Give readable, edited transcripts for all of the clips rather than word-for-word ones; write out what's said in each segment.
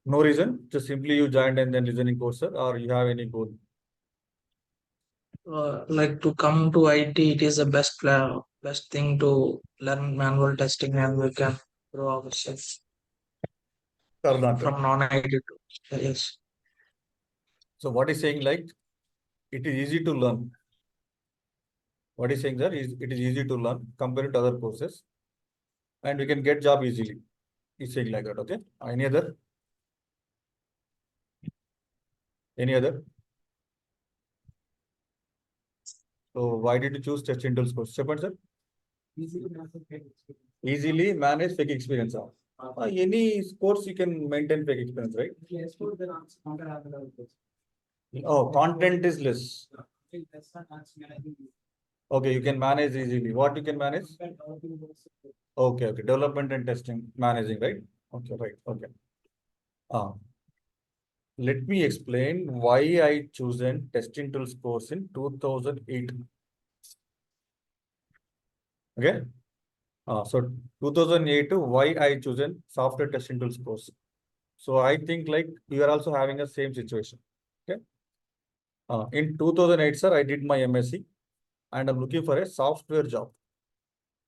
No reason, just simply you joined and then listening course, sir, or you have any goal? Like to come to IT, it is the best thing to learn manual testing, and we can grow ourselves Karnataka. from non-IT to yes. So what is saying like it is easy to learn. What is saying, sir, is it is easy to learn compared to other courses, and we can get job easily. He's saying like that. Okay. Any other? Any other? So why did you choose test tools course? Shepard, sir? Easily manage fake experience. Any course you can maintain fake experience, right? Oh, content is less. Okay, you can manage easily. What you can manage? Okay, okay. Development and testing, managing, right? Okay, right. Okay. Uh, Let me explain why I chosen testing tools course in 2008. Okay. So 2008, why I chosen software testing tools course. So I think like you are also having a same situation. Okay. In 2008, sir, I did my MSc and I'm looking for a software job,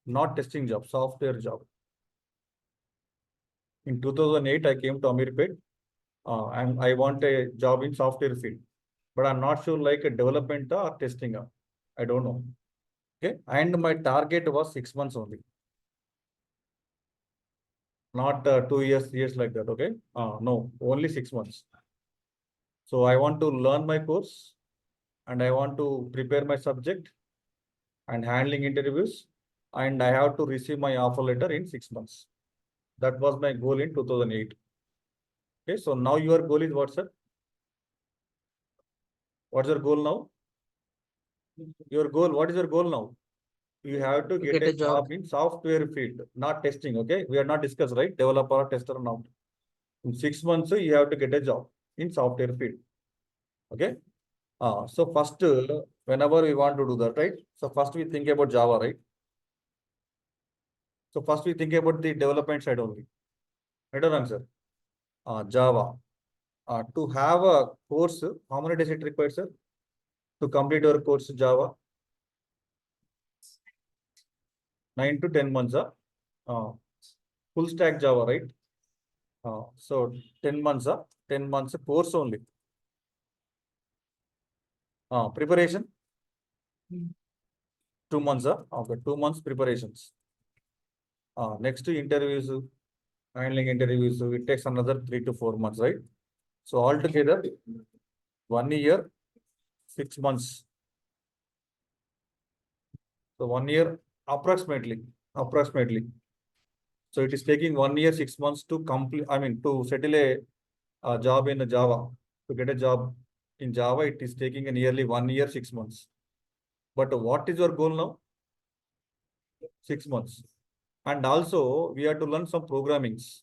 not testing job, software job. In 2008, I came to Amirpet and I want a job in software field, but I'm not sure like a development or testing. I don't know. Okay. And my target was 6 months only, not 2 years, 3 years like that. Okay. No, only 6 months. So I want to learn my course and I want to prepare my subject and handling interviews. And I have to receive my offer letter in 6 months. That was my goal in 2008. Okay. So now your goal is what, sir? What's your goal now? Your goal, what is your goal now? You have to get a job in software field, not testing. Okay. We are not discussed, right? Developer or tester or not. In 6 months, you have to get a job in software field. Okay. So first, whenever we want to do that, right? So first we think about Java, right? So first we think about the development side only. Right or wrong, sir? Java. To have a course, how many days it requires, sir? To complete your course Java? 9 to 10 months, full stack Java, right? So 10 months, 10 months course only. Preparation? 2 months, okay, 2 months preparations. Next to interviews, handling interviews, it takes another 3 to 4 months, right? So altogether, 1 year, 6 months. So 1 year approximately. So it is taking 1 year, 6 months to complete, I mean, to settle a job in Java. To get a job in Java, it is taking a nearly 1 year, 6 months. But what is your goal now? 6 months. And also, we have to learn some programmings.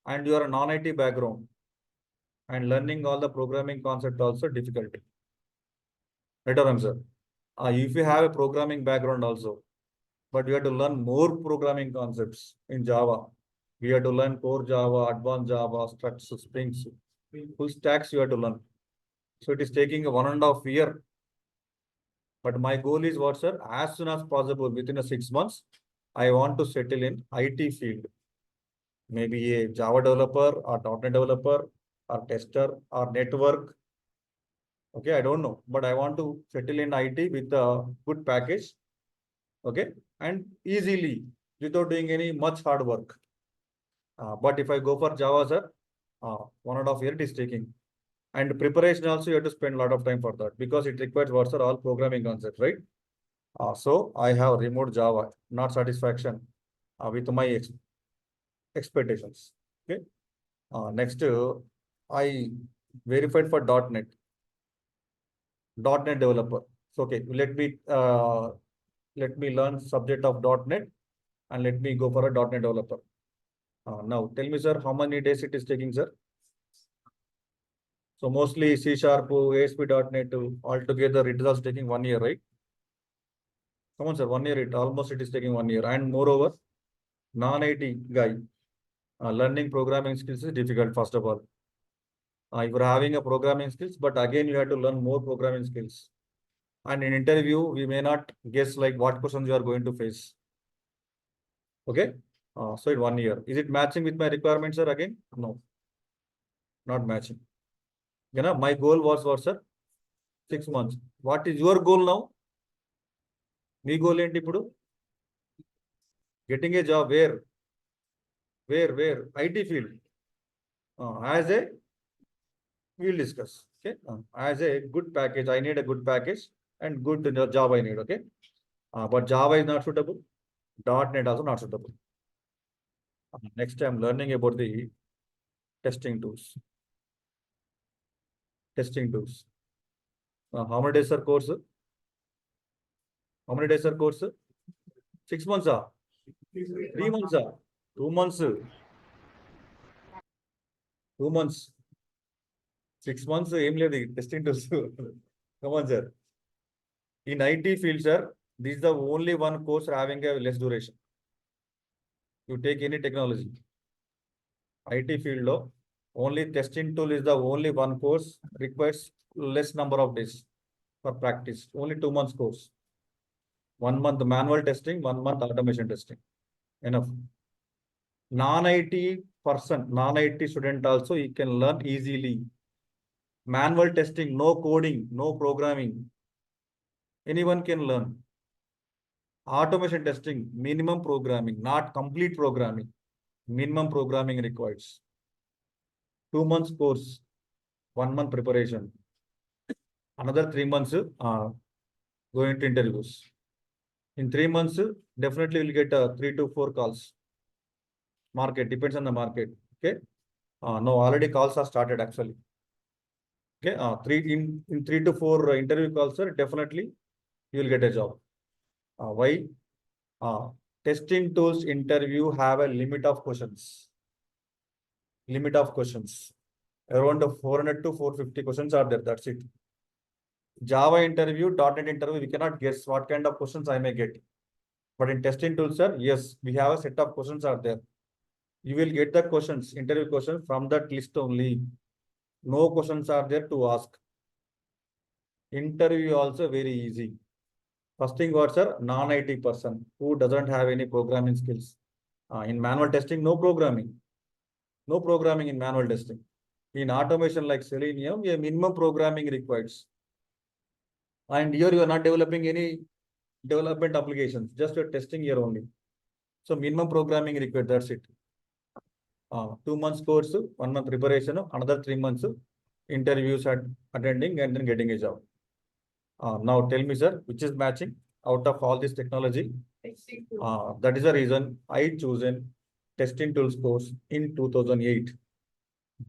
And you are a non-IT background. And learning all the programming concept also difficult. Right or wrong, sir? If you have a programming background also, but you have to learn more programming concepts in Java. We have to learn core Java, advanced Java, structs, springs, full stacks you have to learn. So it is taking a 1.5 year. But my goal is what, sir? As soon as possible, within a 6 months, I want to settle in IT field. Maybe a Java developer or .NET developer or tester or network. Okay, I don't know, but I want to settle in IT with a good package. Okay, and easily without doing any much hard work. But if I go for Java, sir, 1.5 year it is taking. And preparation also you have to spend a lot of time for that because it requires what, sir, all programming concepts, right? So I have removed Java, not satisfaction with my expectations. Okay. Next, I verified for .NET. .NET developer. So okay, let me learn subject of .NET and let me go for a .NET developer. Now tell me, sir, how many days it is taking, sir? So mostly C Sharp, ASP.NET altogether it is also taking 1 year, right? Come on, sir, 1 year, it almost it is taking 1 year. And moreover, non-IT guy, Learning programming skills is difficult, first of all. If you're having a programming skills, but again, you have to learn more programming skills. And in interview, we may not guess like what questions you are going to face. Okay. So in 1 year, is it matching with my requirements, sir? Again, no, not matching. My goal was what, sir? 6 months. What is your goal now? Me goal ఏంటి ఇప్పుడు? Getting a job where IT field. As a we'll discuss. Okay. As a good package, I need a good package and good job I need. Okay. But Java is not suitable. .NET also not suitable. Next time learning about the testing tools. Testing tools. How many days, sir, course? How many days, sir, course? 6 months, 3 months, 2 months, 2 months, 6 months, aim లేదు testing tools. Come on, sir. In IT field, sir, this is the only one course having a less duration. You take any technology. IT field lo only testing tool is the only one course requires less number of days for practice. Only 2 months course. 1 month manual testing, 1 month automation testing. Enough. Non-IT person, non-IT student also, he can learn easily. Manual testing, no coding, no programming. Anyone can learn. Automation testing, minimum programming, not complete programming. Minimum programming requires. 2 months course, 1 month preparation. Another 3 months going to interviews. In 3 months, definitely will get 3 to 4 calls. Market depends on the market. Okay. No, already calls are started actually. Okay. In 3 to 4 interview calls, sir, definitely you will get a job. Why? Testing tools interview have a limit of questions. Limit of questions. Around 400 to 450 questions are there. That's it. Java interview, .NET interview, we cannot guess what kind of questions I may get. But in testing tools, sir, yes, we have a set of questions are there. You will get the questions, interview questions from that list only. No questions are there to ask. Interview also very easy. First thing what, sir? Non-IT person who doesn't have any programming skills. In manual testing, no programming. No programming in manual testing. In automation like Selenium, a minimum programming requires. And here you are not developing any development applications, just you're testing here only. So minimum programming required, that's it. 2 months course, 1 month preparation, another 3 months interviews and attending and then getting a job. Now tell me, sir, which is matching out of all this technology? That is the reason I chosen testing tools course in 2008.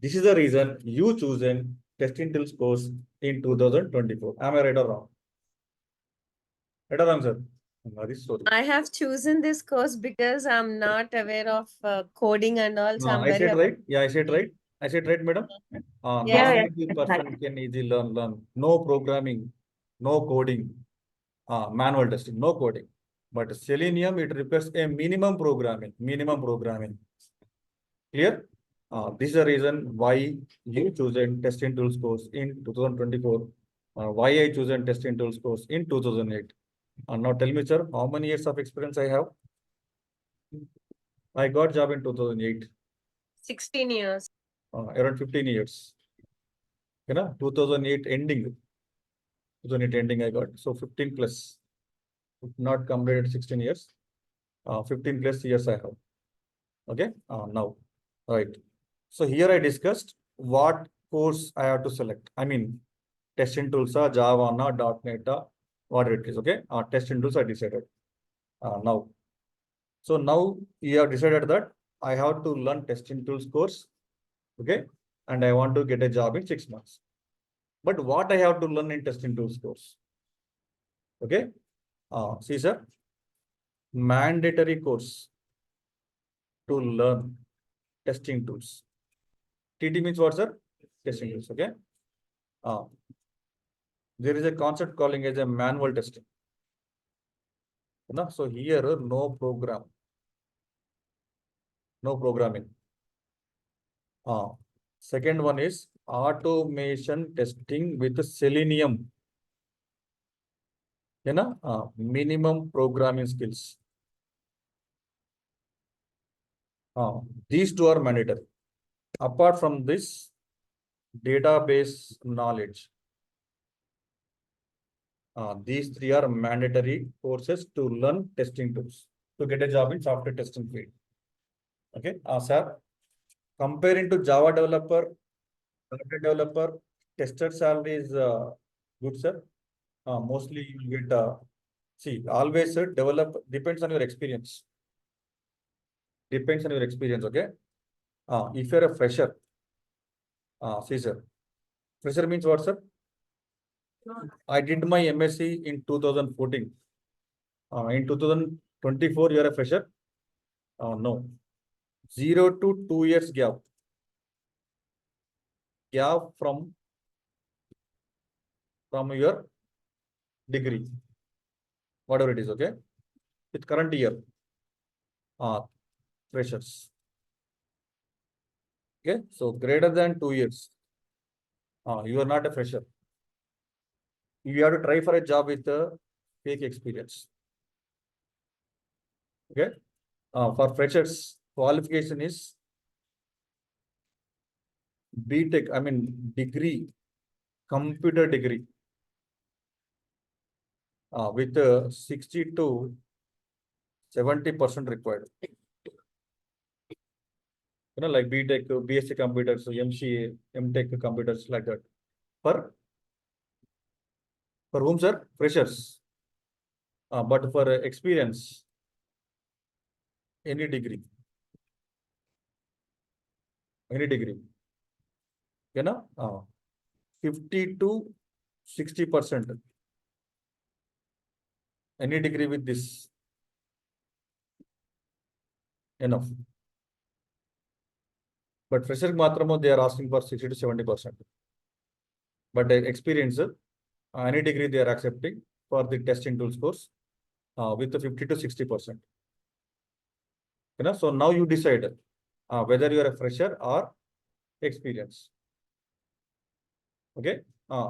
This is the reason you chosen testing tools course in 2024. Am I right or wrong? Right or wrong, sir? Sorry. I have chosen this course because I'm not aware of coding and all. So I'm I very said right. Yeah, I said right. I said right, madam. Yeah, Non-IT person can easily learn. No programming, no coding, manual testing, no coding. But Selenium, it requires a minimum programming. Minimum programming. Clear? This is the reason why you chosen testing tools course in 2024. Why I chosen testing tools course in 2008. Now tell me, sir, how many years of experience I have? I got job in 2008. 16 years. Around 15 years. 2008 ending. 2008 ending I got. So 15 plus. Not completed 16 years. 15 plus years I have. Okay. Now, right. So here I discussed what course I have to select. I mean, testing tools are Java, .NET, whatever it is. Okay. Testing tools I decided. Now. So now you have decided that I have to learn testing tools course. Okay. And I want to get a job in 6 months. But what I have to learn in testing tools course? Okay. See, sir, mandatory course to learn testing tools. TT means what, sir? Testing tools. Okay. There is a concept calling as a manual testing. So here, no program, no programming. Second one is automation testing with Selenium. Minimum programming skills. These two are mandatory. Apart from this, database knowledge. These three are mandatory courses to learn testing tools to get a job in software testing field. Okay, sir. Comparing to Java developer, .NET developer, tester salary is good, sir. Mostly you will get see always develop depends on your experience. Depends on your experience. Okay. If you're a fresher, see sir. Fresher means what, sir? I did my MSc in 2014. In 2024, you are a fresher? No. 0 to 2 years gap. Gap from your degree. Whatever it is, okay? With current year. Freshers. Okay, so greater than 2 years. You are not a fresher. You have to try for a job with a fake experience. Okay. For freshers, qualification is BTech, I mean degree, computer degree, with 60 to 70% required. Like BTech, BSc computers, MCA, MTech computers, like that. For whom, sir? Freshers. But for experience, any degree. Any degree. 50 to 60%. Any degree with this. Enough. But fresher matramo, they are asking for 60 to 70%. But the experience, any degree they are accepting for the testing tools course with the 50 to 60%. So now you decide whether you are a fresher or experience. Okay.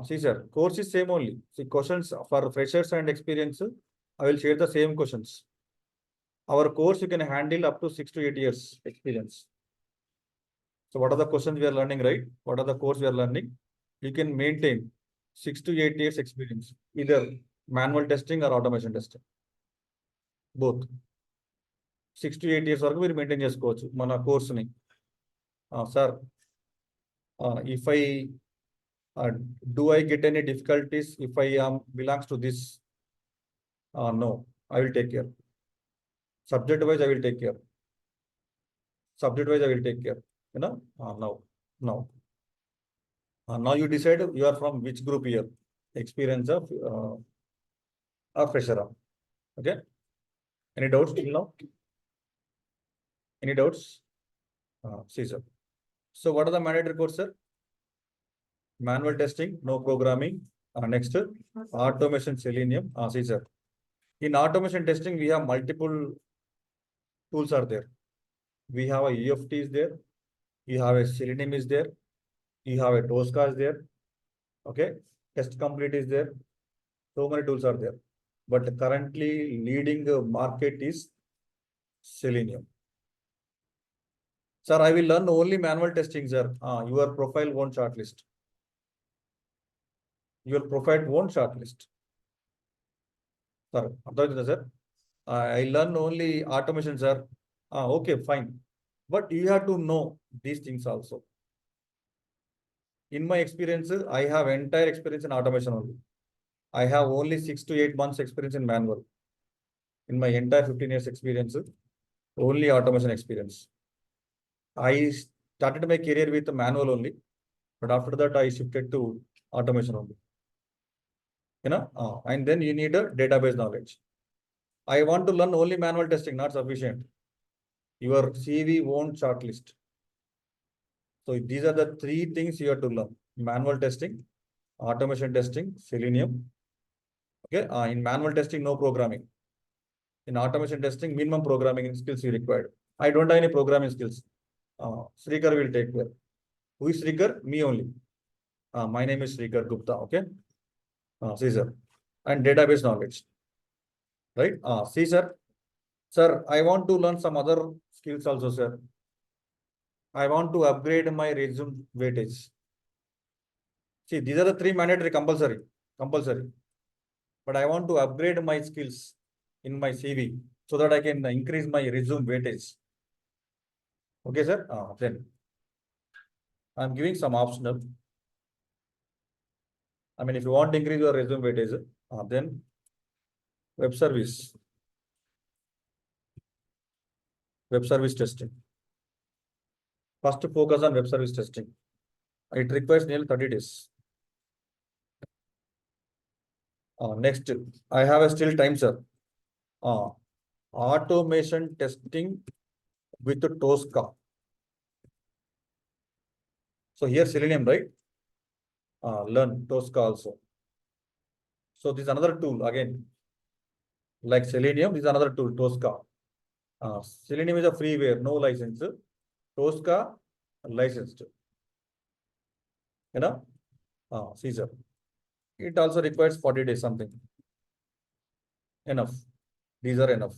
See, sir, course is same only. See, questions for freshers and experience, I will share the same questions. Our course you can handle up to 6 to 8 years experience. So what are the questions we are learning, right? What are the course we are learning? You can maintain 6 to 8 years experience, either manual testing or automation testing. Both. 6 to 8 years వరకు మీరు maintain చేసుకోవచ్చు మన కోర్సుని. Sir, if I do I get any difficulties if I belongs to this? No, I will take care. Subject wise, I will take care. Subject wise, I will take care. Now you decide you are from which group here, experience of or fresher. Okay. Any doubts till now? Any doubts? See, sir. So what are the mandatory courses, sir? Manual testing, no programming. Next, automation, Selenium. See, sir. In automation testing, we have multiple tools are there. We have a EFT is there. You have a Selenium is there. You have a Tosca is there. Okay. Test complete is there. So many tools are there. But currently leading the market is Selenium. Sir, I will learn only manual testing, sir. Your profile won't shortlist. Your profile won't shortlist. Sir, sir. I learn only automation, sir. Okay, fine. But you have to know these things also. In my experience, I have entire experience in automation only. I have only 6 to 8 months experience in manual. In my entire 15 years experience, only automation experience. I started my career with manual only, but after that I shifted to automation only. And then you need a database knowledge. I want to learn only manual testing, not sufficient. Your CV won't shortlist. So these are the three things you have to learn: manual testing, automation testing, Selenium. Okay. In manual testing, no programming. In automation testing, minimum programming skills you required. I don't have any programming skills. Srikar will take care. Who is Srikar? Me only. My name is Srikar Gupta. Okay. Caesar. And database knowledge. Right? Caesar. Sir, I want to learn some other skills also, sir. I want to upgrade my resume weightage. See, these are the three mandatory compulsory. But I want to upgrade my skills in my CV so that I can increase my resume weightage. Okay, sir. Then I'm giving some optional. I mean, if you want to increase your resume weightage, then web service testing. First, focus on web service testing. It requires nearly 30 days. Next, I have a still time, sir. Automation testing with Tosca. So here Selenium, right? Learn Tosca also. So this is another tool again. Like Selenium, this is another tool, Tosca. Selenium is a freeware, no license. Tosca, licensed. You know? Caesar. It also requires 40 days something. Enough. These are enough.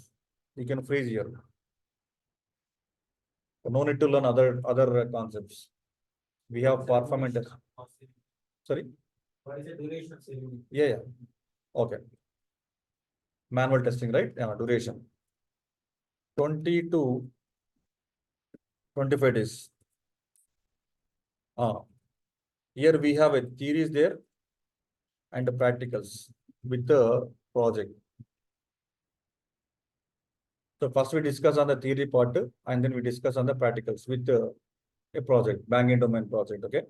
You can freeze here. No need to learn other concepts. We have performance. Sorry? What is the duration of Selenium? Yeah. Okay. Manual testing, right? Yeah, duration. 20 to 25 days. Here we have a theories there and the practicals with the project. So first we discuss on the theory part and then we discuss on the practicals with a project, banking domain project. Okay.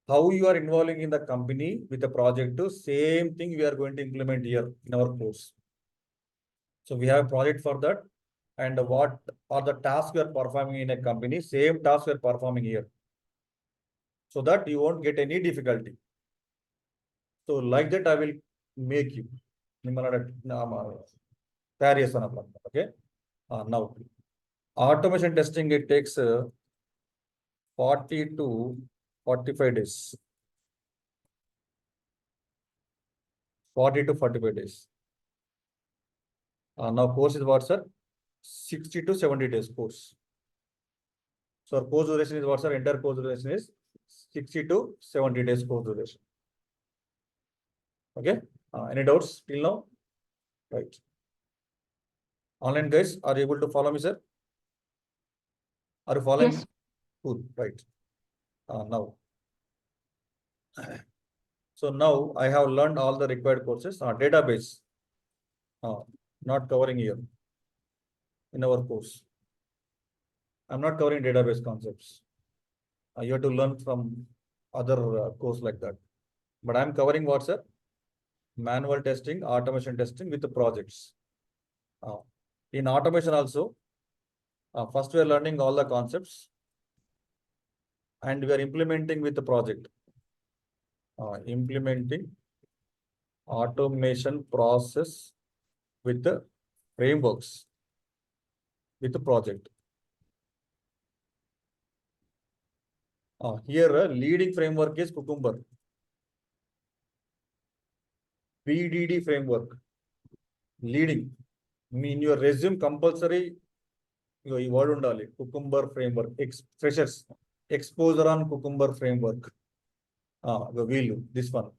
How you are involving in the company with the project, same thing we are going to implement here in our course. So we have a project for that. And what are the tasks we are performing in a company, same tasks we are performing here. So that you won't get any difficulty. So like that, I will make you. Okay. Now, automation testing, it takes 40 to 45 days. 40 to 45 days. Now, course is what, sir? 60 to 70 days course. So, our course duration is what, sir? Entire course duration is 60 to 70 days course duration. Okay. Any doubts till now? Right. Online guys, are you able to follow me, sir? Are you following? Yes. Cool. Right. Now. So now I have learned all the required courses. Database. Not covering here in our course. I'm not covering database concepts. You have to learn from other course like that. But I'm covering what, sir? Manual testing, automation testing with the projects. In automation also, first we are learning all the concepts and we are implementing with the project. Implementing automation process with the frameworks with the project. Here a leading framework is Cucumber. PDD framework. Leading. In your resume compulsory you word undali. Cucumber framework. Freshers. Exposure on Cucumber framework. The wheel. This one.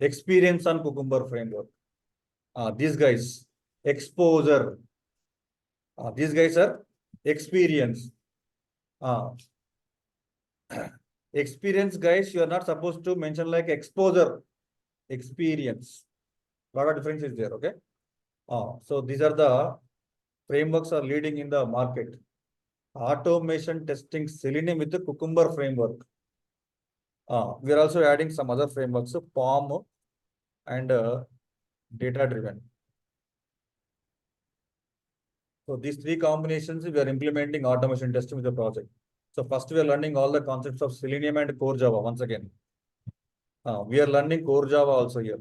Experience on Cucumber framework. These guys. Exposure. These guys are experience. Experience guys, you are not supposed to mention like exposure. Experience. Lot of difference is there. Okay. So these are the frameworks are leading in the market. Automation testing Selenium with the Cucumber framework. We are also adding some other frameworks, POM and data driven. So these three combinations, we are implementing automation testing with the project. So first we are learning all the concepts of Selenium and core Java once again. We are learning core Java also here.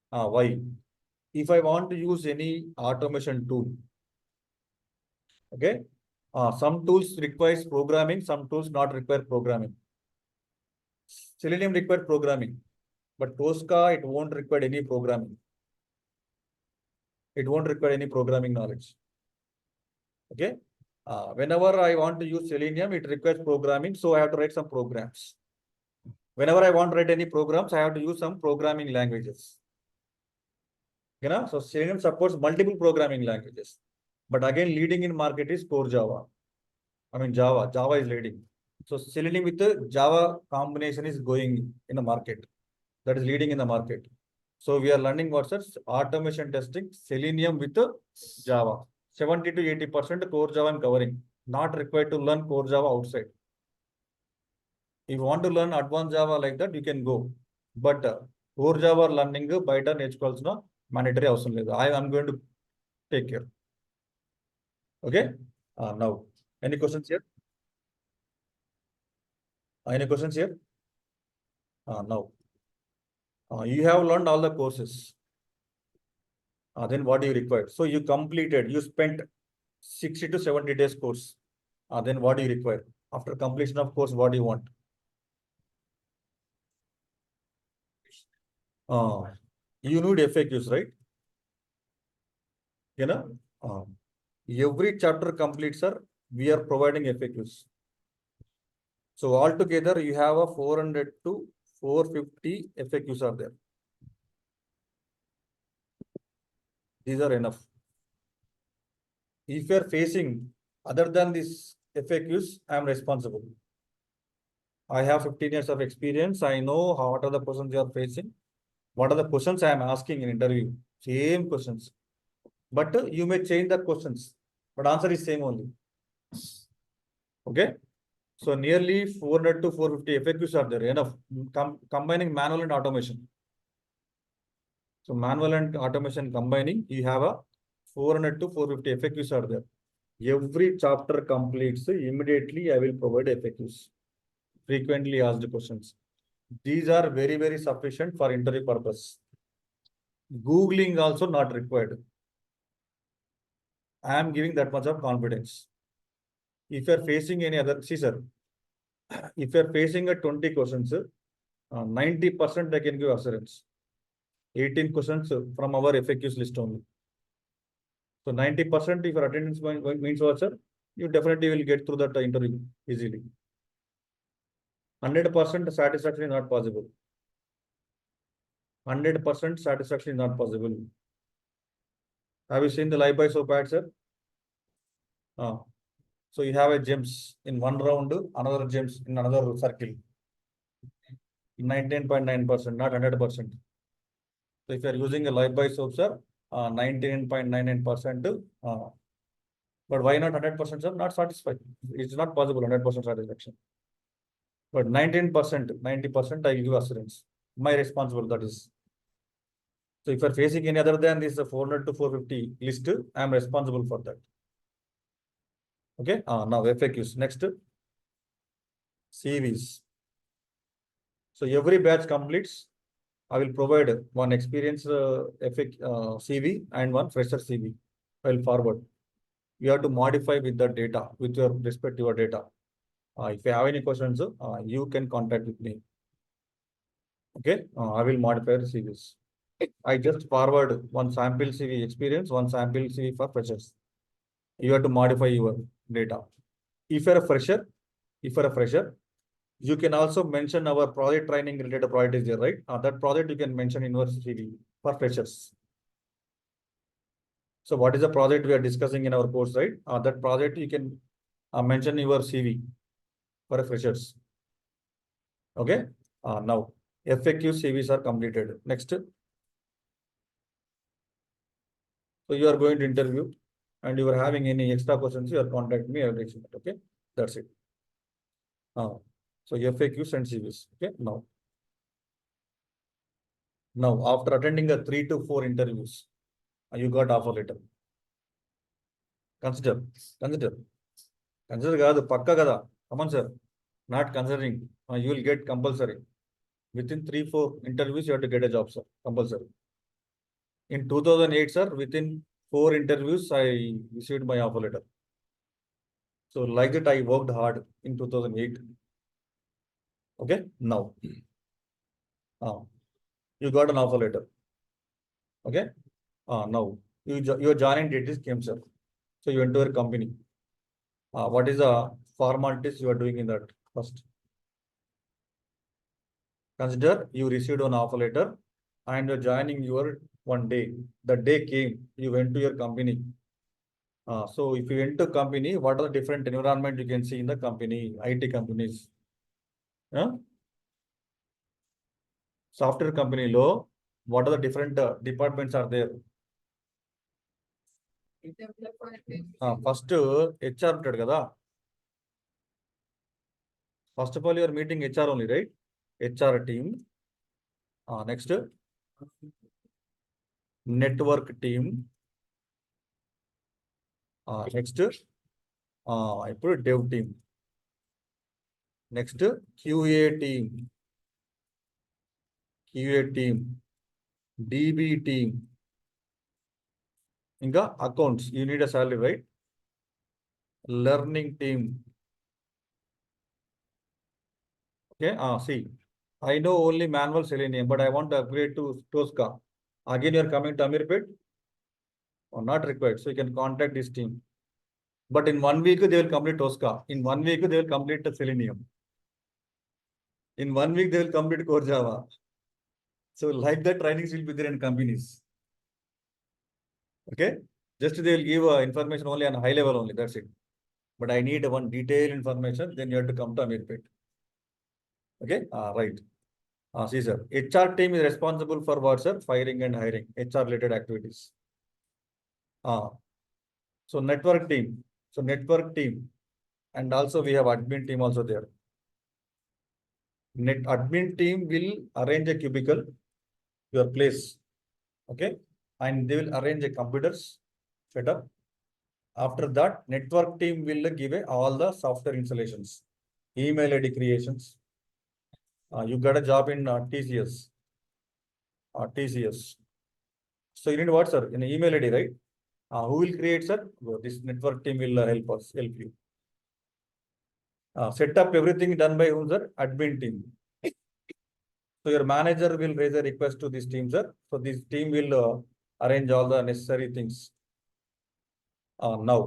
Why? If I want to use any automation tool, okay, Some tools requires programming, some tools not require programming. Selenium require programming, but Tosca, it won't require any programming. It won't require any programming knowledge. Okay. Whenever I want to use Selenium, it requires programming, so I have to write some programs. Whenever I want to write any programs, I have to use some programming languages. So Selenium supports multiple programming languages. But again, leading in market is core Java. Java. Java is leading. So Selenium with the Java combination is going in the market. That is leading in the market. So we are learning what's automation testing, Selenium with Java. 70 to 80% core Java I'm covering. Not required to learn core Java outside. If you want to learn advanced Java like that, you can go. But core Java learning బయట నేర్చుకోవాల్సిన mandatory అవసరం లేదు. I am going to take care. Okay. Now, any questions here? Any questions here? Now, you have learned all the courses. Then what do you require? So you completed, you spent 60 to 70 days course. Then what do you require? After completion of course, what do you want? You need FAQs, right? Every chapter completes, sir, we are providing FAQs. So altogether, you have a 400 to 450 FAQs are there. These are enough. If you are facing other than this FAQs, I am responsible. I have 15 years of experience. I know what are the questions you are facing. What are the questions I am asking in interview? Same questions. But you may change the questions. But answer is same only. Okay. So nearly 400 to 450 FAQs are there. Enough. Combining manual and automation. So manual and automation combining, you have a 400 to 450 FAQs are there. Every chapter completes, immediately I will provide FAQs. Frequently asked questions. These are very, very sufficient for interview purpose. Googling also not required. I am giving that much of confidence. If you are facing any other, see sir, if you are facing a 20 questions, 90% I can give assurance. 18 questions from our FAQs list only. So 90% if your attendance means what, sir? You definitely will get through that interview easily. 100% satisfaction is not possible. 100% satisfaction is not possible. Have you seen the live by soap ad, sir? So you have a gems in one round, another gems in another circle. 99.9%, not 100%. So if you are using a live by soap, sir, 99.99%. But why not 100%, sir? Not satisfied. It's not possible 100% satisfaction. But 19%, 90% I give assurance. My responsible, that is. So if you are facing any other than this 400 to 450 list, I am responsible for that. Okay. Now FAQs. Next, CVs. So every batch completes, I will provide one experience CV and one fresher CV. I will forward. You have to modify with the data, with your respective data. If you have any questions, you can contact with me. Okay, I will modify the CVs. I just forward one sample CV experience, one sample CV for freshers. You have to modify your data. If you're a fresher, you can also mention our project training related project is there, right? That project you can mention in your CV for freshers. So what is the project we are discussing in our course, right? That project you can mention your CV for freshers. Okay. Now FAQ CVs are completed. Next. So you are going to interview and you are having any extra questions, you are contact me. I will reach out. Okay. That's it. So FAQs and CVs. Okay. Now after attending a 3 to 4 interviews, you got offer letter. Consider కాదు పక్కా కదా. Come on, sir. Not considering. You will get compulsory. Within 3-4 interviews, you have to get a job, sir. Compulsory. In 2008, sir, within 4 interviews, I received my offer letter. So like that, I worked hard in 2008. Okay, now you got an offer letter. Okay, now your joining date is came, sir. So you enter a company. What is the formalities you are doing in that first? Consider you received an offer letter and you're joining your one day. The day came, you went to your company. So if you enter company, what are the different environment you can see in the company, IT companies? Software company low, what are the different departments are there? First HR ఉంటాడు కదా. First of all, you are meeting HR only, right? HR team. Next, network team. Next, ఇప్పుడు dev team. Next, QA team. QA team. DB team. ఇంకా accounts. You need a salary, right? Learning team. Okay. See, I know only manual Selenium, but I want to upgrade to Tosca. Again, you are coming to Amirpet or not required. So you can contact this team. But in 1 week, they will complete Tosca. In 1 week, they will complete the Selenium. In 1 week, they will complete Core Java. So like that, trainings will be there in companies. Okay. Just they will give information only on high level only. That's it. But I need one detailed information. Then you have to come to Amirpet. Okay. Right. See, sir. HR team is responsible for what, sir? Firing and hiring. HR related activities. So network team. So network team. And also we have admin team also there. Admin team will arrange a cubicle, your place. Okay. And they will arrange a computers setup. After that, network team will give all the software installations, email ID creations. You got a job in TCS. TCS. So you need what, sir? An email ID, right? Who will create, sir? This network team will help you. Set up everything done by whom, sir? Admin team. So your manager will raise a request to this team, sir. So this team will arrange all the necessary things. Now.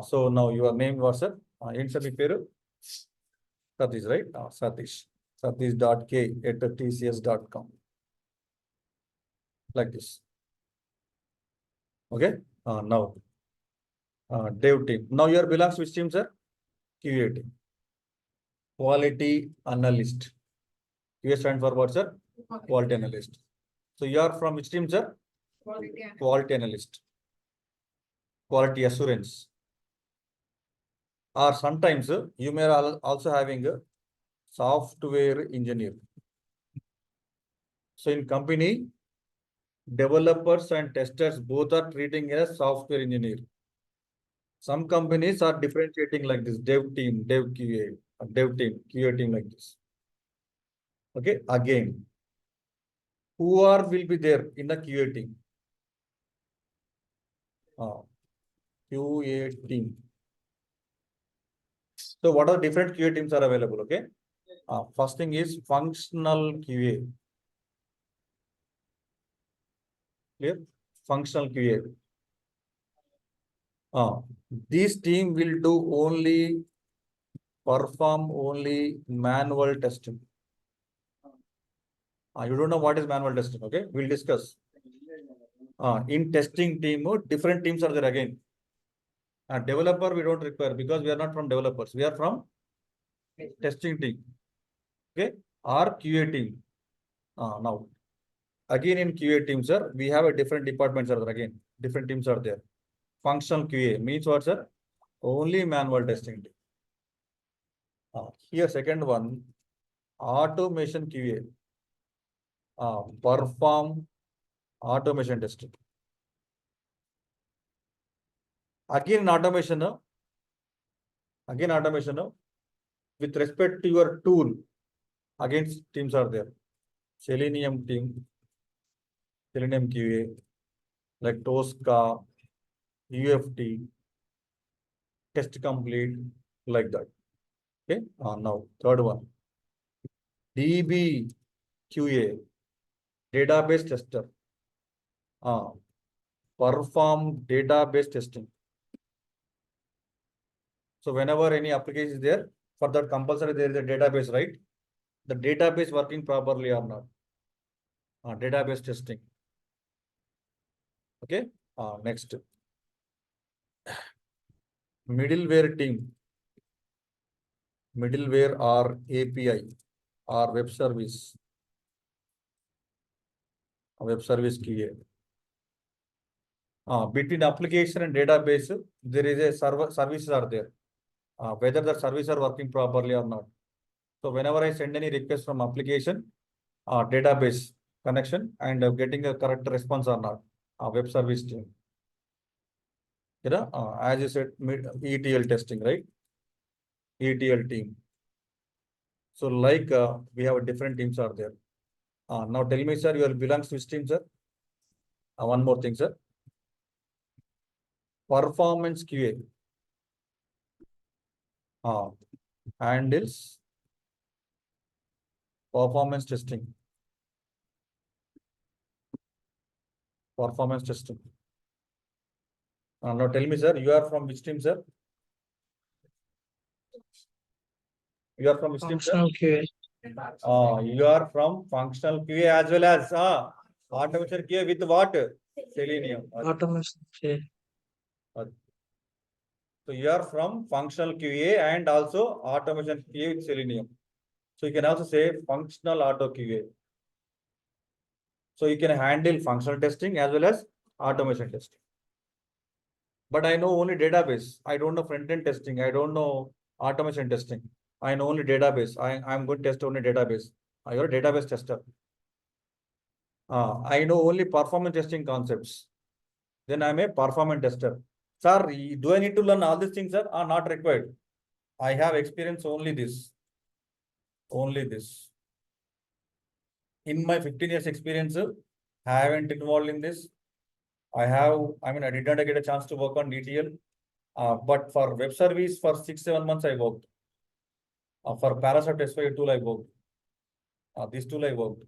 So now your name was, sir? ఏంటి sir మీ పేరు? Satish, right? Satish. Satish.k@tcs.com. Like this. Okay. Now. Dev team. Now you are belongs to which team, sir? QA team. Quality analyst. QA stand for what, sir? Quality analyst. So you are from which team, sir? Quality analyst. Quality assurance. Or sometimes you may also having a software engineer. So in company, developers and testers both are treating as software engineer. Some companies are differentiating like this: dev team, dev QA, dev team, QA team like this. Okay, again, who will be there in the QA team? QA team. So what are different QA teams are available? Okay, first thing is functional QA. Clear? Functional QA. This team will do perform only manual testing. You don't know what is manual testing, okay? We'll discuss. In testing team, different teams are there again. Developer, we don't require because we are not from developers. We are from testing team. Okay? Or QA team. Now, again in QA team, sir, we have a different departments are there again. Different teams are there. Functional QA means what, sir? Only manual testing team. Here, second one, automation QA. Perform automation testing. Again, automation, with respect to your tool, again, teams are there. Selenium team, Selenium QA, like Tosca, UFT. test complete, like that. Okay. Now third one, DBQA, database tester. Perform database testing. So whenever any application is there, for that compulsory there is a database, right? The database working properly or not. Database testing. Okay. Next, middleware team. Middleware or API or web service. Web service QA. Between application and database, there is a server services are there. Whether the services are working properly or not. So whenever I send any request from application, database connection and getting a correct response or not, web service team. You know, as you said, ETL testing, right? ETL team. So like we have different teams are there. Now tell me, sir, you belongs to which team, sir? One more thing, sir. Performance QA. Handles performance testing. Performance testing. Now tell me, sir, you are from which team, sir? You are from which team, sir? Functional QA. You are from functional QA as well as automation QA with what? Selenium. Automation QA. So you are from functional QA and also automation QA with Selenium. So you can also say functional auto QA. So you can handle functional testing as well as automation testing. But I know only database. I don't know front-end testing. I don't know automation testing. I know only database. I'm going to test only database. You're a database tester. I know only performance testing concepts. Then I'm a performance tester. Sir, do I need to learn all these things, sir? Are not required. I have experience only this. Only this. In my 15 years experience, I haven't involved in this. I did not get a chance to work on ETL. But for web service, for 6-7 months, I worked. For Parasite S5 tool, I worked. This tool I worked.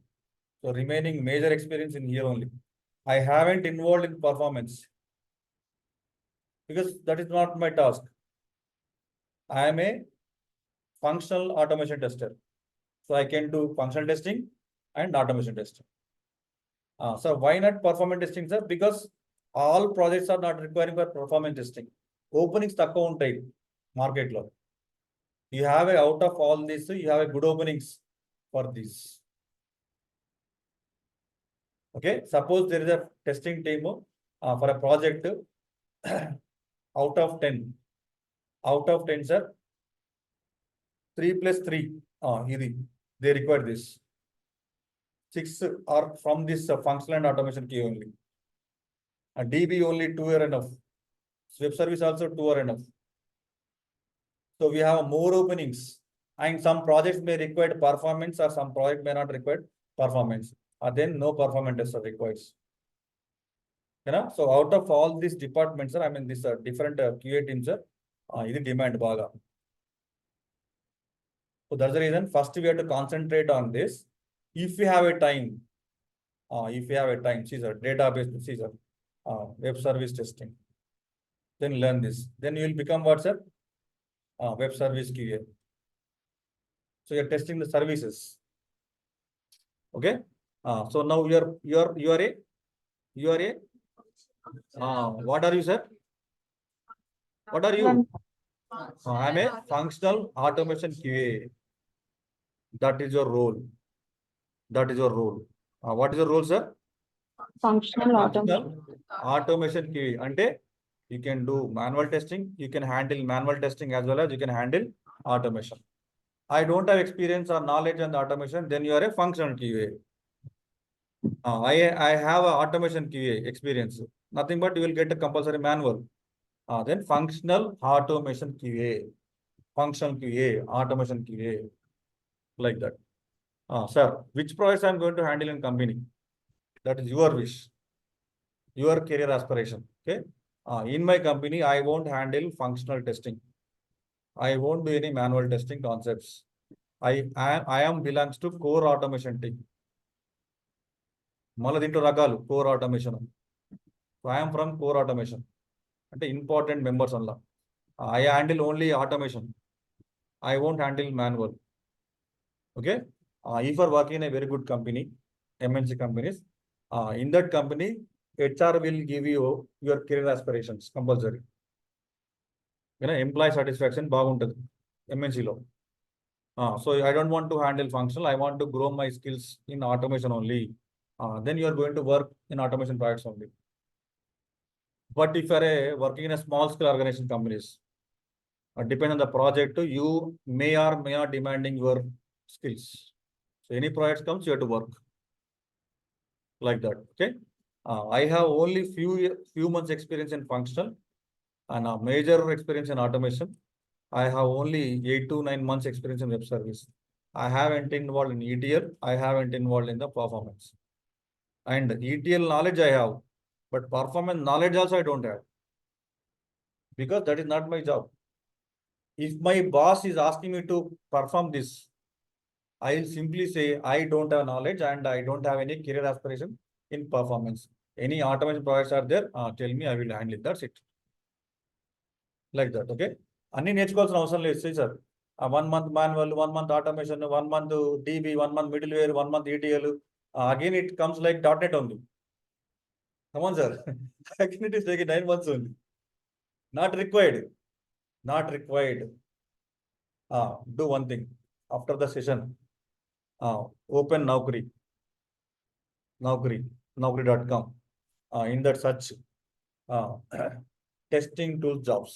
So remaining major experience in here only. I haven't involved in performance because that is not my task. I am a functional automation tester. So I can do functional testing and automation testing. So why not performance testing, sir? Because all projects are not requiring for performance testing. Openings takkuva untayi market lo. You have a out of all this, you have a good openings for this. Okay, suppose there is a testing team for a project out of 10, sir, 3 plus 3, they require this. 6 are from this functional and automation key only. DB only 2 are enough. Web service also 2 are enough. So we have more openings, and some projects may require performance or some project may not require performance. Then no performance tester requires. You know, so out of all these departments, sir, this different QA teams, sir, this demand baga. So that's the reason first we have to concentrate on this. If we have a time, Caesar, database, Caesar, web service testing, then learn this. Then you will become what, sir? Web service QA. So you're testing the services. Okay. So now you are a what are you, sir? What are you? I'm a functional automation QA. That is your role. That is your role. What is your role, sir? Functional automation QA. Ante you can do manual testing. You can handle manual testing as well as you can handle automation. I don't have experience or knowledge on the automation. Then you are a functional QA. I have a automation QA experience. Nothing but you will get a compulsory manual. Then functional automation QA. Functional QA, automation QA, like that. Sir, which projects I'm going to handle in company? That is your wish, your career aspiration. Okay. In my company, I won't handle functional testing. I won't do any manual testing concepts. I am belongs to core automation team. మళ్ళీ దీంట్లో రకాలు core automation. I'm from core automation అంటే important members అలా. I handle only automation. I won't handle manual. Okay. If you are working in a very good company, MNC companies, in that company, HR will give you your career aspirations compulsory. Employee satisfaction బాగుంటుంది MNCలో. So I don't want to handle functional. I want to grow my skills in automation only. Then you are going to work in automation projects only. But if you are working in a small scale organization companies, depending on the project, you may or may not demanding your skills. So any project comes, you have to work like that. Okay. I have only few months experience in functional and a major experience in automation. I have only 8 to 9 months experience in web service. I haven't involved in ETL. I haven't involved in the performance. And ETL knowledge I have, but performance knowledge also I don't have. Because that is not my job. If my boss is asking me to perform this, I will simply say I don't have knowledge and I don't have any career aspiration in performance. Any automation projects are there, tell me, I will handle it. That's it. Like that, okay? అన్ని నేర్చుకోవాల్సిన అవసరం లేదు sir. 1 month manual, 1 month automation, 1 month DB, 1 month middleware, 1 month ETL. Again, it comes like .NET only. Come on, sir. Again, it is taking 9 months only. Not required. Not required. Do one thing. After the session, open Naukri.com. In that search, testing tools jobs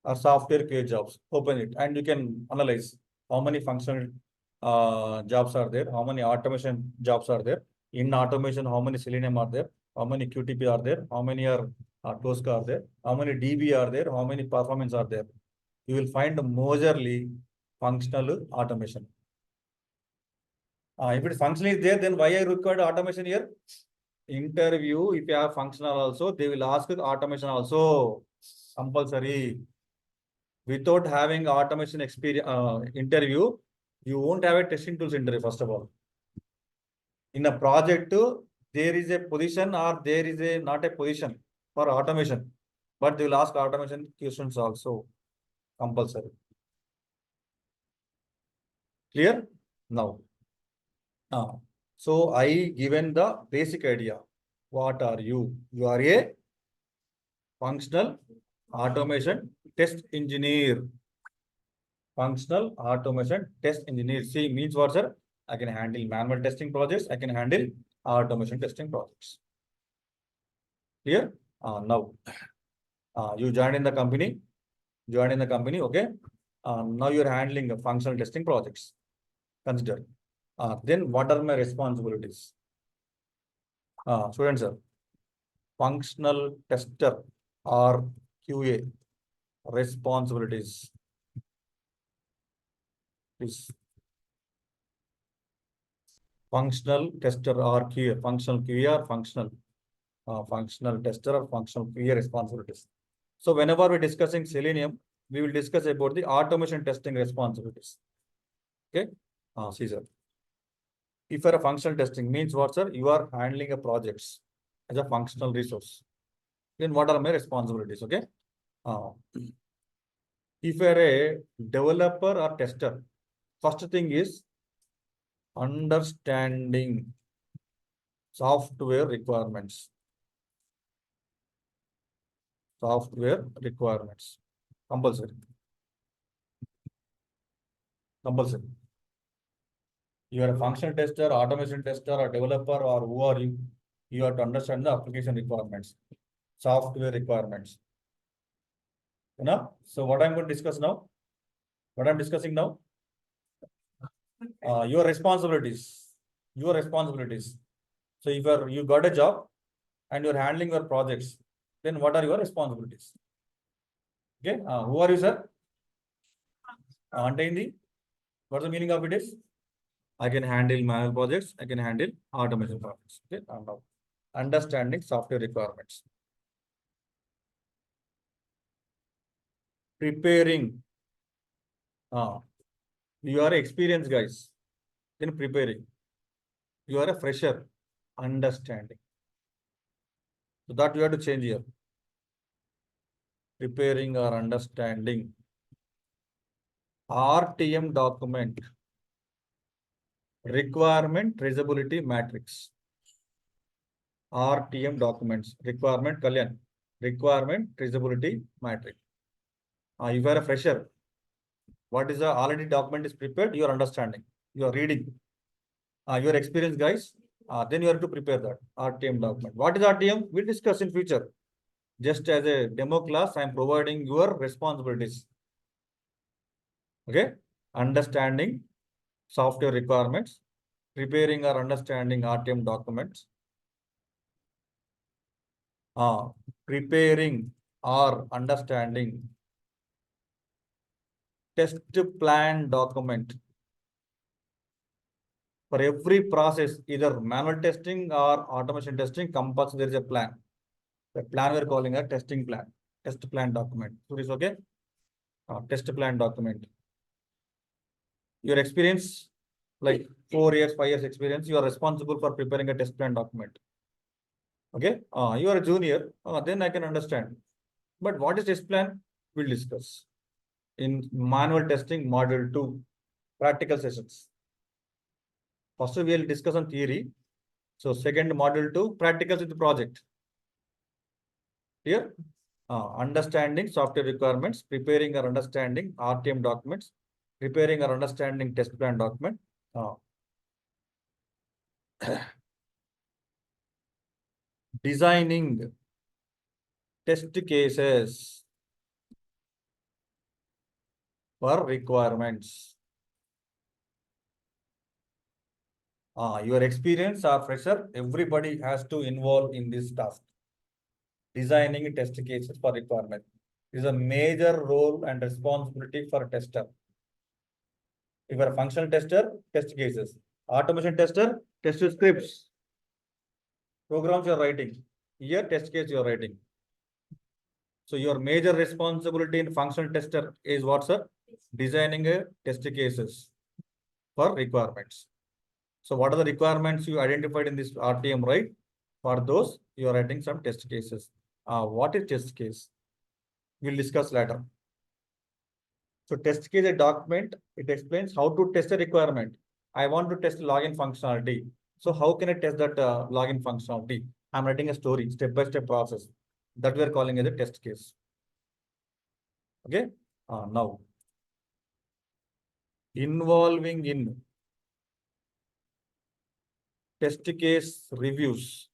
or software QA jobs. Open it and you can analyze how many functional jobs are there, how many automation jobs are there. In automation, how many Selenium are there, how many QTP are there, how many are Tosca are there, how many DB are there, how many performance are there. You will find majorly functional automation. If it functional is there, then why I required automation here? Interview, if you have functional also, they will ask automation also compulsory. Without having automation experience interview, you won't have a testing tools interview. First of all, in a project, there is a position or there is a not a position for automation, but they will ask automation questions also compulsory. Clear now? So I given the basic idea. What are you? You are a functional automation test engineer. Functional automation test engineer. C means what, sir? I can handle manual testing projects. I can handle automation testing projects. Clear? Now, you joined in the company. Okay. Now you're handling the functional testing projects. Consider. Then what are my responsibilities? Students, sir. Functional tester or QA responsibilities. Please. Functional tester or QA, functional QA or functional tester or functional QA responsibilities. So whenever we're discussing Selenium, we will discuss about the automation testing responsibilities. Okay. See, sir. If you're a functional testing means what, sir? You are handling a projects as a functional resource. Then what are my responsibilities? Okay. If you're a developer or tester, first thing is understanding software requirements. Software requirements. Compulsory. Compulsory. You are a functional tester, automation tester, or developer, or who are you? You have to understand the application requirements, software requirements. You know? So what I'm going to discuss now? What I'm discussing now? Your responsibilities. Your responsibilities. So if you got a job and you're handling your projects, then what are your responsibilities? Okay. Who are you, sir? What's the meaning of it is? I can handle manual projects. I can handle automation projects. Okay. Understanding software requirements. preparing. You are experienced guys. Then preparing. You are a fresher. Understanding. So that you have to change here. Preparing or understanding. RTM document. Requirement traceability matrix. RTM documents. Requirement Kalyan. Requirement traceability matrix. You are a fresher. What is the already document is prepared? You are understanding. You are reading. Your experience, guys. Then you have to prepare that RTM document. What is RTM? We'll discuss in future. Just as a demo class, I am providing your responsibilities. Okay. Understanding software requirements, preparing or understanding RTM documents, preparing or understanding test plan document. For every process, either manual testing or automation testing, compulsory there is a plan. The plan we're calling a testing plan, test plan document. So it is okay. Test plan document. Your experience, like 4 years, 5 years experience, you are responsible for preparing a test plan document. Okay. You are a junior, then I can understand. But what is test plan? We'll discuss in manual testing module 2, practical sessions. First, we will discuss on theory. So second module 2, practicals with the project. Here, understanding software requirements, preparing or understanding RTM documents, preparing or understanding test plan document. Designing test cases for requirements. Your experience or fresher, everybody has to involve in this task. Designing test cases for requirement is a major role and responsibility for a tester. If you are a functional tester, test cases. Automation tester, test scripts. Programs you are writing. Here, test case you are writing. So your major responsibility in functional tester is what, sir? Designing a test cases for requirements. So what are the requirements you identified in this RTM, right? For those, you are writing some test cases. What is test case? We'll discuss later. So test case is a document. It explains how to test a requirement. I want to test login functionality. So how can I test that login functionality? I'm writing a story, step-by-step process. That we are calling as a test case. Okay. Now, involving in test case reviews.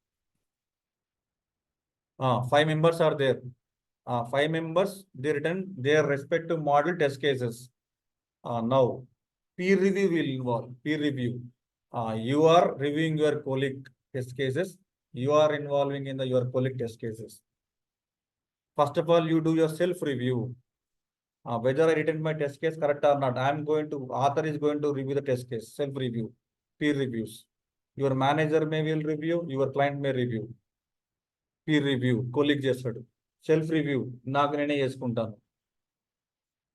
5 members are there. 5 members, they written their respective model test cases. Now, peer review will involve peer review. You are reviewing your colleague test cases. You are involving in your colleague test cases. First of all, you do your self-review. Whether I written my test case correct or not, author is going to review the test case, self-review, peer reviews. Your manager may will review, your client may review. Peer review, colleague చేస్తాడు. Self-review, నాకు నేనే చేసుకుంటాను.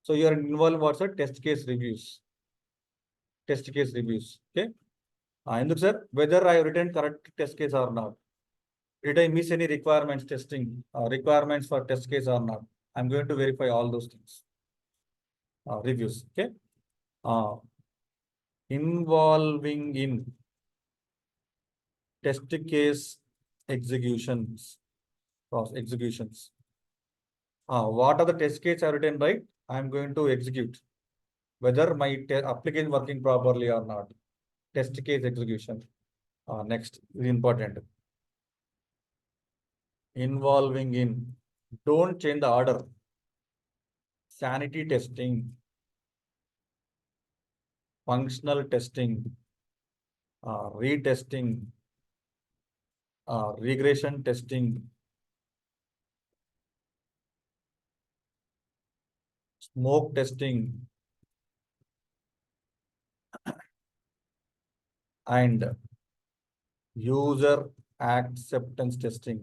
So you are involved also test case reviews. Test case reviews. Okay. ఎందుకు sir? Whether I have written correct test case or not. Did I miss any requirements testing, requirements for test case or not? I'm going to verify all those things. Reviews. Okay. Involving in test case executions. Executions. What are the test case I've written right? I'm going to execute. Whether my application is working properly or not. Test case execution. Next is important. Involving in. Don't change the order. Sanity testing. Functional testing. Retesting. Regression testing. Smoke testing. And user acceptance testing.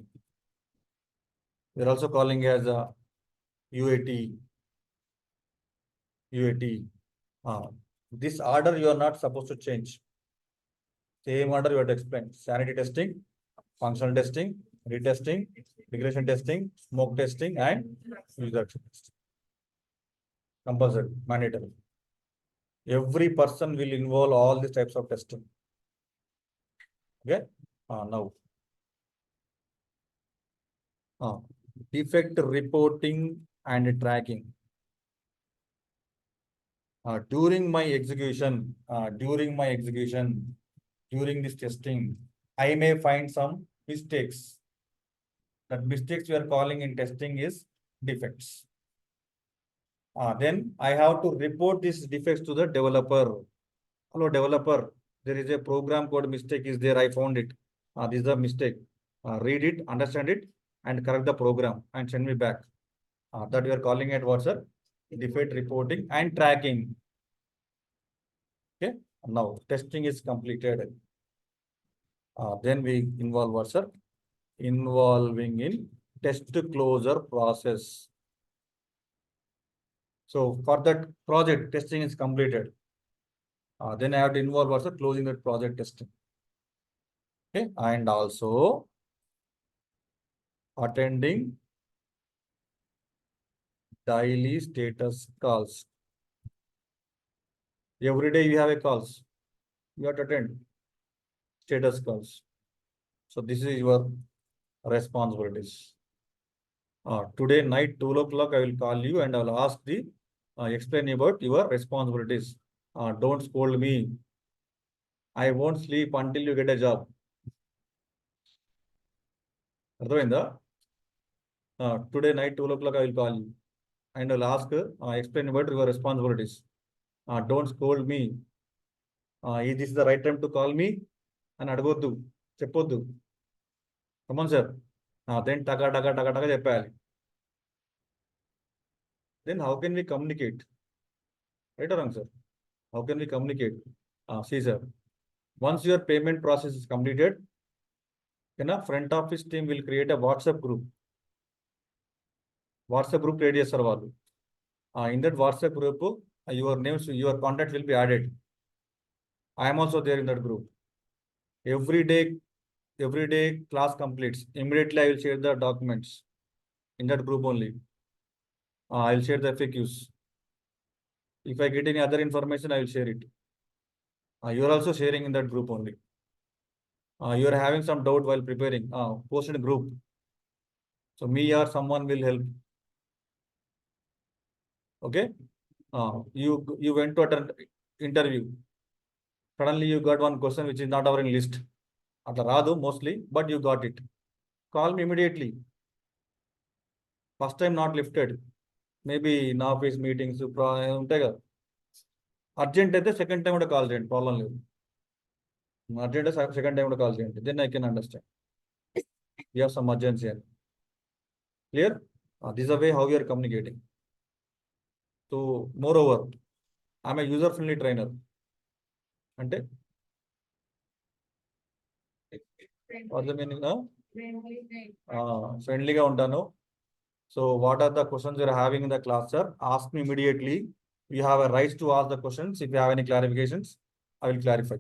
We're also calling as a UAT. UAT. This order you are not supposed to change. Same order you have to explain. Sanity testing, functional testing, retesting, regression testing, smoke testing, and user testing. Compulsory, mandatory. Every person will involve all these types of testing. Okay. Now. Defect reporting and tracking. During this testing, I may find some mistakes. That mistakes we are calling in testing is defects. Then I have to report these defects to the developer. Hello, developer. There is a program code mistake is there. I found it. This is a mistake. Read it, understand it, and correct the program and send me back. That we are calling it what's sir? Defect reporting and tracking. Okay. Now testing is completed. Then we involve what sir? Involving in test closure process. So for that project, testing is completed. Then I have to involve also closing that project testing. Okay, and also attending daily status calls. Every day you have a calls. You have to attend status calls. So this is your responsibilities. Today night 2 o'clock I will call you and I will ask the explain about your responsibilities. Don't scold me. I won't sleep until you get a job. Today night 2 o'clock I will call you and I will ask explain about your responsibilities. Don't scold me. Is this the right time to call me? And అడగొద్దు చెప్పొద్దు. Come on, sir. Then taka చెప్పాలి. Then how can we communicate? Right or wrong, sir? How can we communicate? See, sir. Once your payment process is completed, then a front office team will create a WhatsApp group. WhatsApp group create చేస్తారు వాళ్ళు. In that WhatsApp group, your names, your contact will be added. I am also there in that group. Every day class completes. Immediately I will share the documents in that group only. I will share the FAQs. If I get any other information, I will share it. You are also sharing in that group only. You are having some doubt while preparing. Post in a group. So me or someone will help. Okay. You went to attend interview. Suddenly you got one question which is not our in list. Atla radu mostly, but you got it. Call me immediately. First time not lifted. Maybe in office meetings, ఉంటాయి కదా. Urgent అయితే second time కూడా call చేయండి, problem లేదు. Urgent second time కూడా call చేయండి. Then I can understand. You have some urgency. Clear? This is the way how we are communicating. So moreover, I am a user friendly trainer. అంటే what's the meaning now? Friendly గా ఉంటాను. So what are the questions you are having in the class, sir? Ask me immediately. You have a right to ask the questions. If you have any clarifications, I will clarify.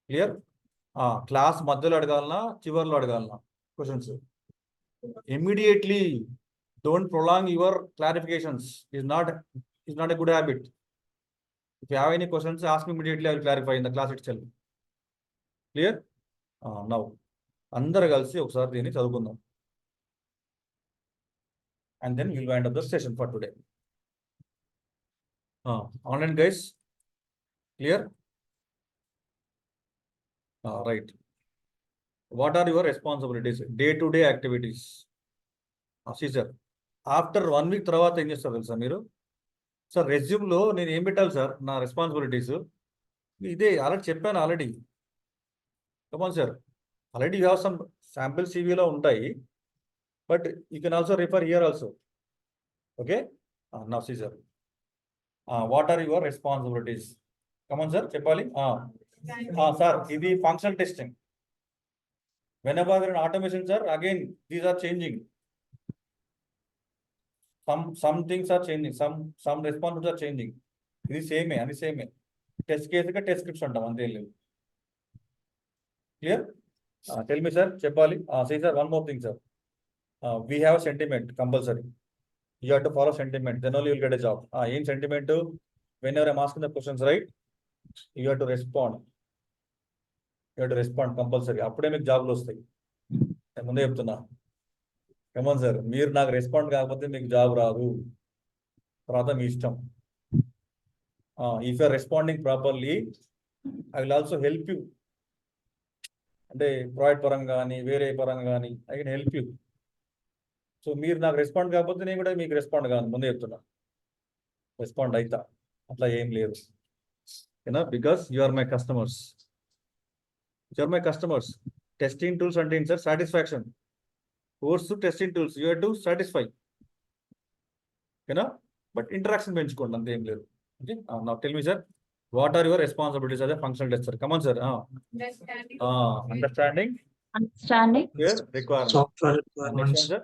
Clear? Class మధ్యలో అడగాలనా చివర్లో అడగాలనా questions? Immediately. Don't prolong your clarifications. Is not a good habit. If you have any questions, ask me immediately. I will clarify in the class itself. Clear? Now, అందరు కలిసి ఒకసారి దీన్ని చదువుకుందాం. And then we'll wind up the session for today. Online guys, clear? Right. What are your responsibilities? Day-to-day activities. See, sir. After 1 week తర్వాత ఏం చేస్తారు తెలుసా మీరు? సార్ రెజ్యూమ్లో నేను ఏం పెట్టాలి సార్ నా రెస్పాన్సిబిలిటీస్? ఇదే ఆల్రెడీ చెప్పాను already. Come on sir, already you have some sample సివిలో ఉంటాయి, but you can also refer here also. Okay, now see sir, what are your responsibilities? Come on sir చెప్పాలి. సార్ ఇది functional testing. Whenever in automation, sir, again these are changing. some things are changing, some responsibilities are changing. ఇది సేమే, అది సేమే. Test కేసుగా test scripts అంటాం, అంతే లేదు. Clear? Tell me sir, చెప్పాలి. సే sir, one more thing sir. We have a sentiment compulsory. You have to follow sentiment, then only you'll get a job. ఏం sentiment? Whenever I'm asking the questions, right, you have to respond. You have to respond compulsory. అప్పుడే మీకు జాబ్లు వస్తాయి. నేను ముందే చెప్తున్నా. Come on sir, మీరు నాకు రెస్పాండ్ కాకపోతే మీకు జాబ్ రాదు. తర్వాత మీ ఇష్టం. If you're responding properly, I will also help you. అంటే ప్రాజెక్ట్ పరంగా కానీ వేరే పరంగా కానీ I can help you. So మీరు నాకు రెస్పాండ్ కాకపోతే నేను కూడా మీకు రెస్పాండ్ కాను, ముందే చెప్తున్నా. రెస్పాండ్ అవుతా, అట్లా ఏం లేదు. Because you are my customers. You are my customers. Testing tools అంటే ఏంటి sir? Satisfaction. Course testing tools, you have to satisfy. ఓకేనా? బట్ ఇంటరాక్షన్ పెంచుకోండి, అంతే ఏం లేదు. Okay, now tell me sir, what are your responsibilities అదే functional tester? Come on sir. Understanding requirement. software next requirements, sir,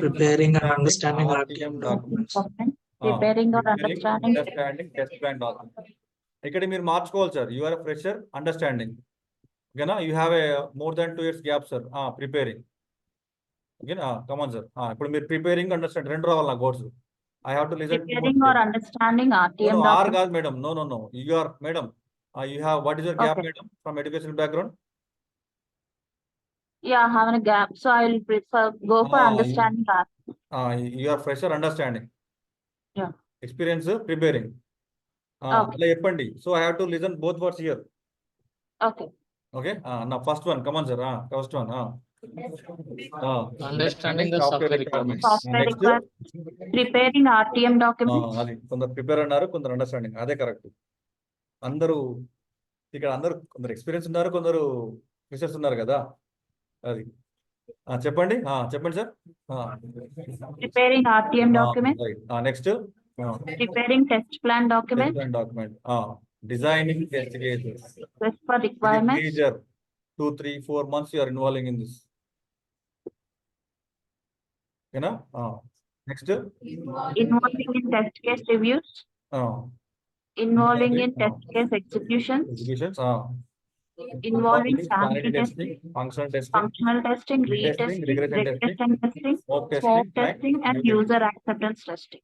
preparing and understanding RTM documents. Preparing or understanding. Test plan document. ఇక్కడ మీరు మార్చుకోవాలి sir. You are a fresher, understanding. ఓకేనా? You have a more than 2 years gap sir. Preparing. ఓకేనా? Come on sir. ఇప్పుడు మీరు preparing, understanding రెండు రావాలి నాకు course. I have to listen. Preparing or understanding RTM or document. కాదు madam, no. You are madam. You have, what is your gap Okay. Madam from education background? Yeah, having a gap. So I'll prefer go for understanding that. You are fresher, understanding. Yeah. Experience, preparing. Okay. అట్లా చెప్పండి. So I have to listen both words here. Okay. Okay, now first one, come on sir. First one. Understanding the software requirements. Software Next, requirements. Preparing RTM documents. అది కొందరు prepare అన్నారు, కొందరు understanding. అదే correct. అందరూ ఇక్కడ కొందరు experience ఉన్నారు, కొందరు రీసెర్చ్ ఉన్నారు కదా. అది చెప్పండి. చెప్పండి sir. Preparing RTM documents. Next, Preparing test plan document. Document. Designing test cases. Request for requirements. Major 2, 3, 4 months you are involving in this. Next, Involving in test case reviews. Involving in test case executions. executions. Involving sanity testing, functional testing, functional testing, retesting, retesting, regression regression testing, smoke smoke testing, testing, and user acceptance testing.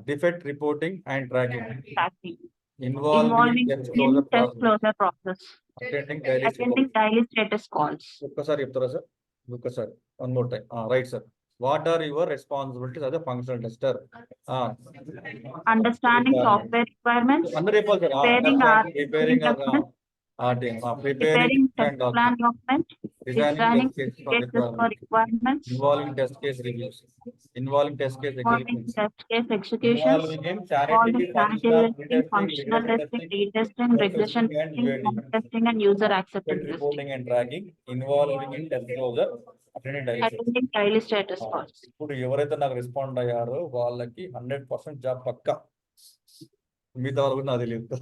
defect reporting and tracking. Tracking. Involving Involving test in closure test process. closure process. Attending daily Attending daily status calls. ఒక్కసారి చెప్తారా sir? ఒక్కసారి, one more time. Right sir. What are your responsibilities as a functional tester? Understanding software requirements. అందరూ చెప్పాలి సార్. Preparing Preparing test plan document. Designing test test cases for requirements. involving test case reviews, involving test case Involving executions, test case executions. involving in Involving sanity sanity testing, testing, functional testing, retesting, smoke regression testing, and testing, UAT. smoke testing, and user Defect acceptance testing. reporting and tracking, involving in test closure, attending daily status. Attending daily status calls. ఇప్పుడు ఎవరైతే నాకు respond అయ్యారో వాళ్ళకి 100% job పక్కా. మిగతా వాళ్ళు కూడా నాకు తెలియదు.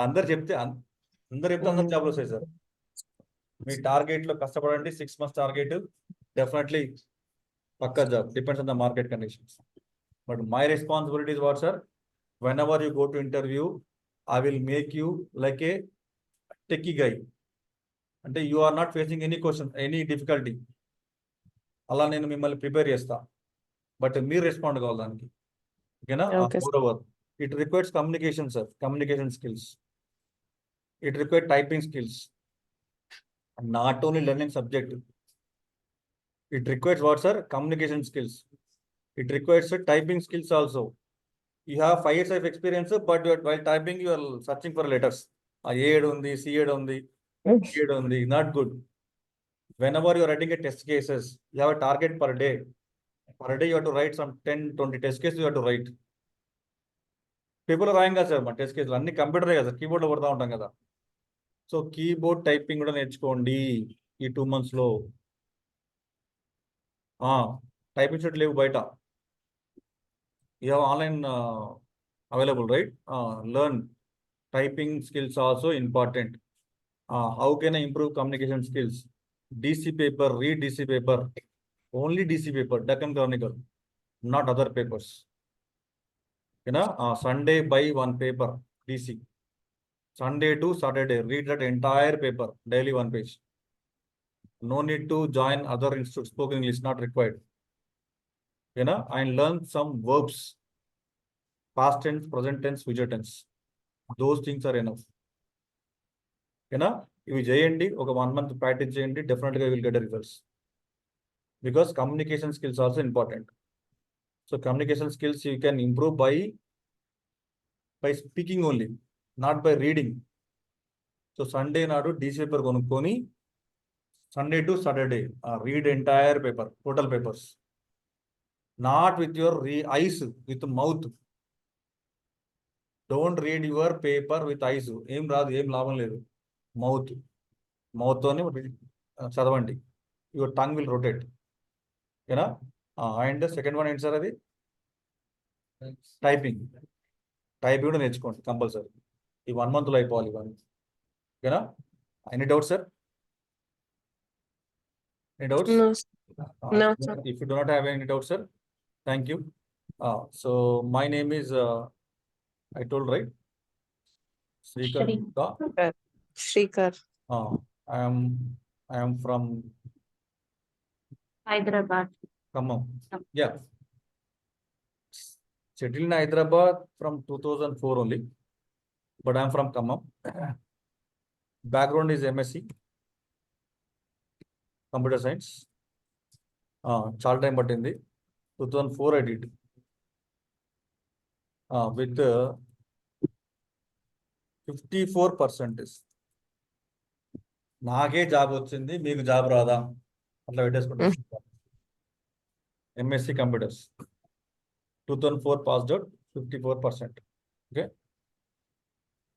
అందరు చెప్తే అందరు జాబ్లు వస్తాయి సార్. మీ టార్గెట్ లో కష్టపడండి. 6 months టార్గెట్, డెఫినెట్లీ పక్కా job. Depends on the market conditions. But my responsibilities what sir? Whenever you go to interview, I will make you like a techie guy. అంటే you are not facing any question, any difficulty. అలా నేను మిమ్మల్ని prepare చేస్తా. But మీరు respond కావాలి దానికి. ఓకేనా? Moreover it requires communication sir. Communication skills. It require typing skills. Not only learning subject, it requires what sir? Communication skills. It requires typing skills also. You have 5 years of experience, but while typing you are searching for letters. A undi, C undi, D undi, not good. Whenever you are writing a test cases, you have a target per day. Per day you have to write some 10-20 test cases you have to write. People are writing sir, test cases అన్ని computer కదా, keyboard లో కొడతా ఉంటాం కదా. So keyboard typing కూడా నేర్చుకోండి ఈ 2 months లో. టైపింగ్ షూట్ లేవు బయట. You have online available, right? Learn typing skills also important. How can I improve communication skills? DC paper, read DC paper. Only DC paper, Deccan Chronicle, not other papers. Sunday buy one paper, DC. Sunday to Saturday, read that entire paper, daily one page. No need to join other institutes, spoken English, not required. And learn some verbs, past tense, present tense, future tense. Those things are enough. ఇవి చేయండి, ఒక 1 month practice చేయండి, డెఫినెట్గా will get results. Because communication skills also important. So communication skills you can improve by speaking only, not by reading. So Sunday నాడు DC paper కొనుక్కొని Sunday to Saturday read entire paper, total papers. Not with your eyes, with mouth. Don't read your paper with eyes. ఏం రాదు, ఏం లాభం లేదు. Mouth తోనే చదవండి. Your tongue will rotate. And second one ఏంటి సార్, అది టైపింగ్ కూడా నేర్చుకోండి కంపల్సరీ. ఈ 1 month అయిపోవాలి ఇవన్నీ. ఓకేనా? Any doubts sir? Any doubts? No, no, sir. If you do not have any doubts, sir, thank you. So my name is, I told right? Srikar Shri. Gupta. Shrikar. I am from Hyderabad. Khammam. Yeah. Settled in Hyderabad from 2004 only, but I am from Khammam. Background is MSc. Computer science. చాలా time పట్టింది. 2004 I did. With 54%. నాకే job వచ్చింది, మీకు job రాదా? అట్లా పెట్టేసుకుంటా. MSc computers 2004 passed out, 54%. Okay.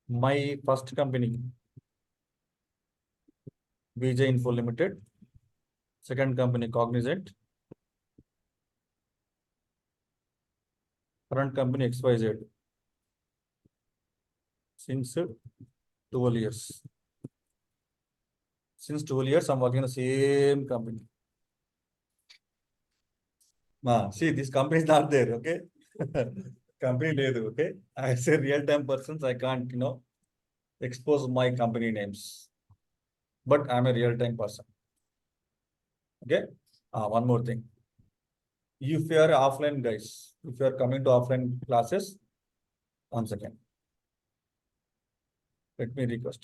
My first company, BJ Info Limited. Second company, Cognizant. Current company, XYZ. Since 12 years. Since 12 years, I'm working in the same company. See, this company is not there, okay? Company లేదు, okay? I say real-time persons, I can't, expose my company names. But I'm a real-time person. Okay? One more thing. If you are offline guys, if you are coming to offline classes, once again, let me request.